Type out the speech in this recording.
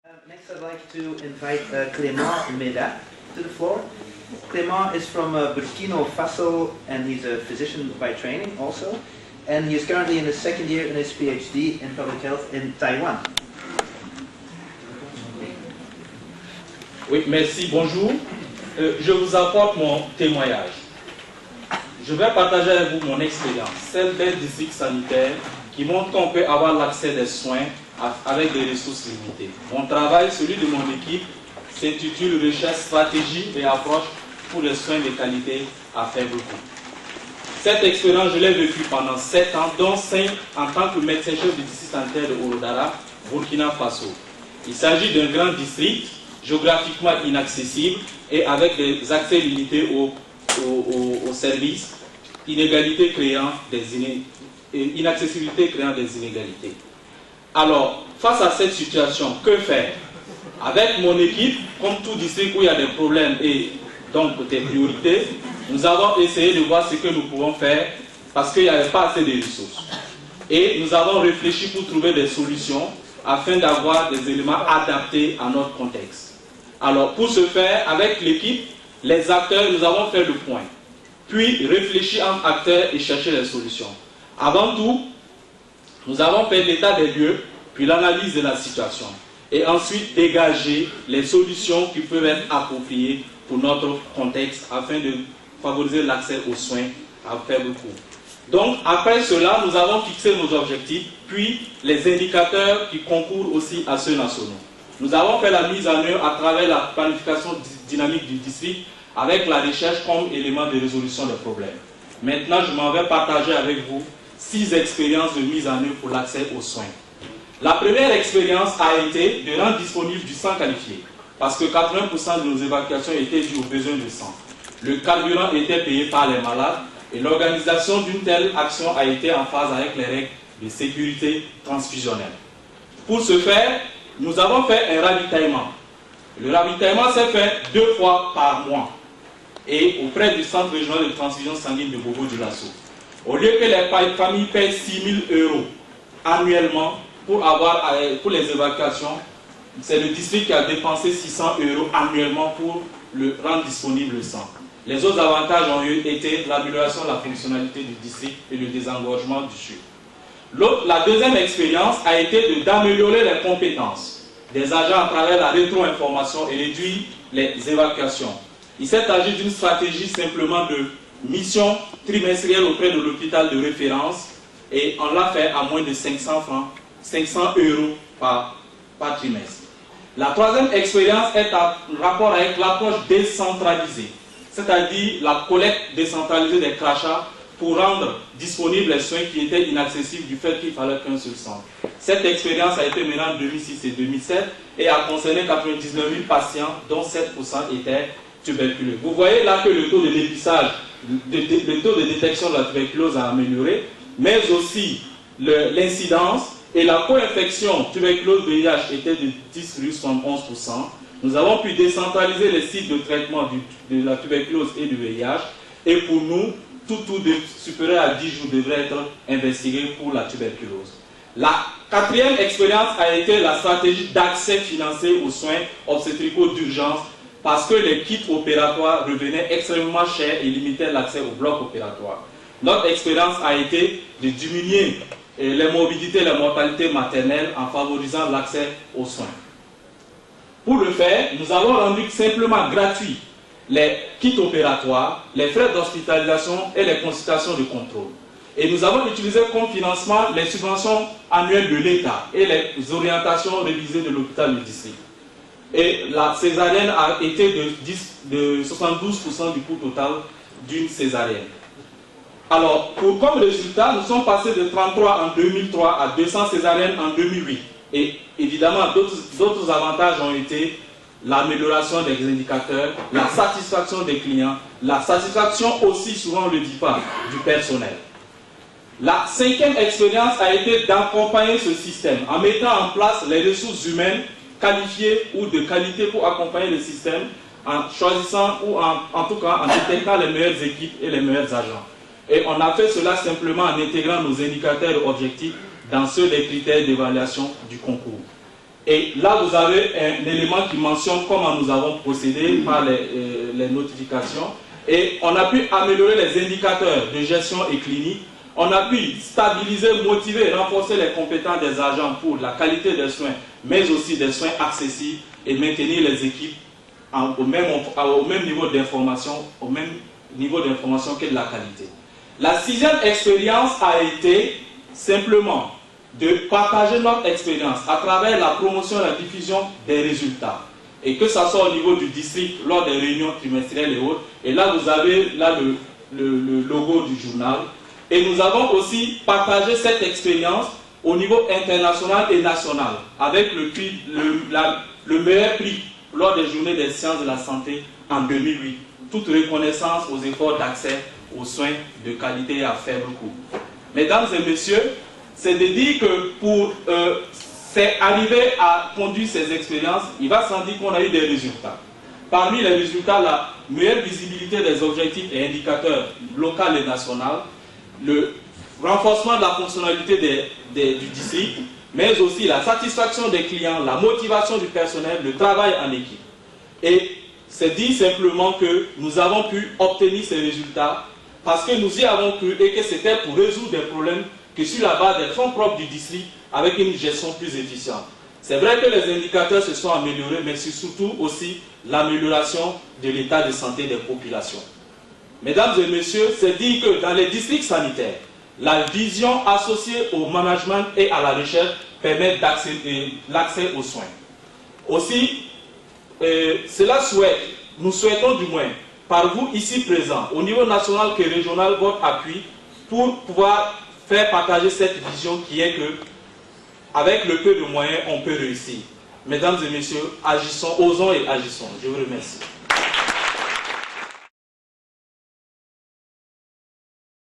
Next, I'd like to invite Clément Meda to the floor. Clément is from Burkina Faso, and he's a physician by training also. And he is currently in his second year in his PhD in public health in Taiwan. Oui, merci, bonjour. Je vous apporte mon témoignage. Je vais partager avec vous mon expérience, celle d'un district sanitaire qui montre qu'on peut avoir l'accès des soins avec des ressources limitées. Mon travail, celui de mon équipe, s'intitule Recherche, stratégie et approche pour les soins de qualité à faible coût. Cette expérience, je l'ai vécue pendant 7 ans, dont 5 en tant que médecin-chef du district sanitaire de Orodara, Burkina Faso. Il s'agit d'un grand district, géographiquement inaccessible et avec des accès limités aux services, inaccessibilité créant des inégalités. Alors, face à cette situation, que faire? Avec mon équipe, comme tout district où il y a des problèmes et donc des priorités, nous avons essayé de voir ce que nous pouvons faire parce qu'il n'y avait pas assez de ressources. Et nous avons réfléchi pour trouver des solutions afin d'avoir des éléments adaptés à notre contexte. Alors, pour ce faire, avec l'équipe, les acteurs, nous avons fait le point. Puis, réfléchir entre acteurs et chercher les solutions. Avant tout, nous avons fait l'état des lieux, puis l'analyse de la situation. Et ensuite, dégager les solutions qui peuvent être appropriées pour notre contexte afin de favoriser l'accès aux soins à faible coût. Donc, après cela, nous avons fixé nos objectifs, puis les indicateurs qui concourent aussi à ceux nationaux. Nous avons fait la mise en œuvre à travers la planification dynamique du district avec la recherche comme élément de résolution des problèmes. Maintenant, je m'en vais partager avec vous 6 expériences de mise en œuvre pour l'accès aux soins. La première expérience a été de rendre disponible du sang qualifié, parce que 80% de nos évacuations étaient dues aux besoins de sang. Le carburant était payé par les malades et l'organisation d'une telle action a été en phase avec les règles de sécurité transfusionnelle. Pour ce faire, nous avons fait un ravitaillement. Le ravitaillement s'est fait 2 fois par mois et auprès du centre régional de transfusion sanguine de Bobo-Dioulasso. Au lieu que les familles payent 6 000 € annuellement pour les évacuations, c'est le district qui a dépensé 600 € annuellement pour le rendre disponible le sang. Les autres avantages ont été l'amélioration de la fonctionnalité du district et le désengorgement du CHU. La deuxième expérience a été d'améliorer les compétences des agents à travers la rétro-information et réduire les évacuations. Il s'est agi d'une stratégie simplement de mission trimestrielle auprès de l'hôpital de référence et on l'a fait à moins de 500 € par trimestre. La troisième expérience est en rapport avec l'approche décentralisée, c'est-à-dire la collecte décentralisée des crachats pour rendre disponibles les soins qui étaient inaccessibles du fait qu'il fallait qu'un seul centre. Cette expérience a été menée en 2006 et 2007 et a concerné 99 000 patients, dont 7% étaient tuberculeux. Vous voyez là que le taux de dépistage, le taux de détection de la tuberculose a amélioré, mais aussi l'incidence et la co-infection tuberculose-VIH était de 10,71%. Nous avons pu décentraliser les sites de traitement de la tuberculose et du VIH. Et pour nous, tout supérieur à 10 jours devrait être investigué pour la tuberculose. La quatrième expérience a été la stratégie d'accès financier aux soins obstétricaux d'urgence parce que les kits opératoires revenaient extrêmement chers et limitaient l'accès au bloc opératoire. Notre expérience a été de diminuer les morbidités et la mortalité maternelle en favorisant l'accès aux soins. Pour le faire, nous avons rendu simplement gratuit les kits opératoires, les frais d'hospitalisation et les consultations de contrôle. Et nous avons utilisé comme financement les subventions annuelles de l'État et les orientations révisées de l'hôpital du district. Et la césarienne a été de 72% du coût total d'une césarienne. Alors, comme résultat, nous sommes passés de 33 en 2003 à 200 césariennes en 2008. Et évidemment, d'autres avantages ont été l'amélioration des indicateurs, la satisfaction des clients, la satisfaction aussi, souvent on ne le dit pas, du personnel. La cinquième expérience a été d'accompagner ce système en mettant en place les ressources humaines qualifiées ou de qualité pour accompagner le système en choisissant ou en tout cas en détectant les meilleures équipes et les meilleurs agents. Et on a fait cela simplement en intégrant nos indicateurs objectifs dans ceux des critères d'évaluation du concours. Et là, vous avez un élément qui mentionne comment nous avons procédé par les notifications. Et on a pu améliorer les indicateurs de gestion et clinique. On a pu stabiliser, motiver et renforcer les compétences des agents pour la qualité des soins, mais aussi des soins accessibles et maintenir les équipes au même niveau d'information, que de la qualité. La sixième expérience a été simplement de partager notre expérience à travers la promotion et la diffusion des résultats. Et que ça soit au niveau du district, lors des réunions trimestrielles et autres. Et là, vous avez là, le logo du journal. Et nous avons aussi partagé cette expérience au niveau international et national, avec le meilleur prix lors des journées des sciences de la santé en 2008. Toute reconnaissance aux efforts d'accès aux soins de qualité à faible coût. Mesdames et messieurs, c'est de dire que pour arriver à conduire ces expériences, il va sans dire qu'on a eu des résultats. Parmi les résultats, la meilleure visibilité des objectifs et indicateurs locaux et nationaux, le renforcement de la fonctionnalité du district, mais aussi la satisfaction des clients, la motivation du personnel, le travail en équipe. Et c'est dit simplement que nous avons pu obtenir ces résultats parce que nous y avons cru et que c'était pour résoudre des problèmes que sur la base des fonds propres du district avec une gestion plus efficiente. C'est vrai que les indicateurs se sont améliorés, mais c'est surtout aussi l'amélioration de l'état de santé des populations. Mesdames et messieurs, c'est dit que dans les districts sanitaires, la vision associée au management et à la recherche permet l'accès aux soins. Aussi, nous souhaitons du moins, par vous ici présents, au niveau national que régional, votre appui pour pouvoir faire partager cette vision qui est que, avec le peu de moyens, on peut réussir. Mesdames et messieurs, agissons, osons et agissons. Je vous remercie.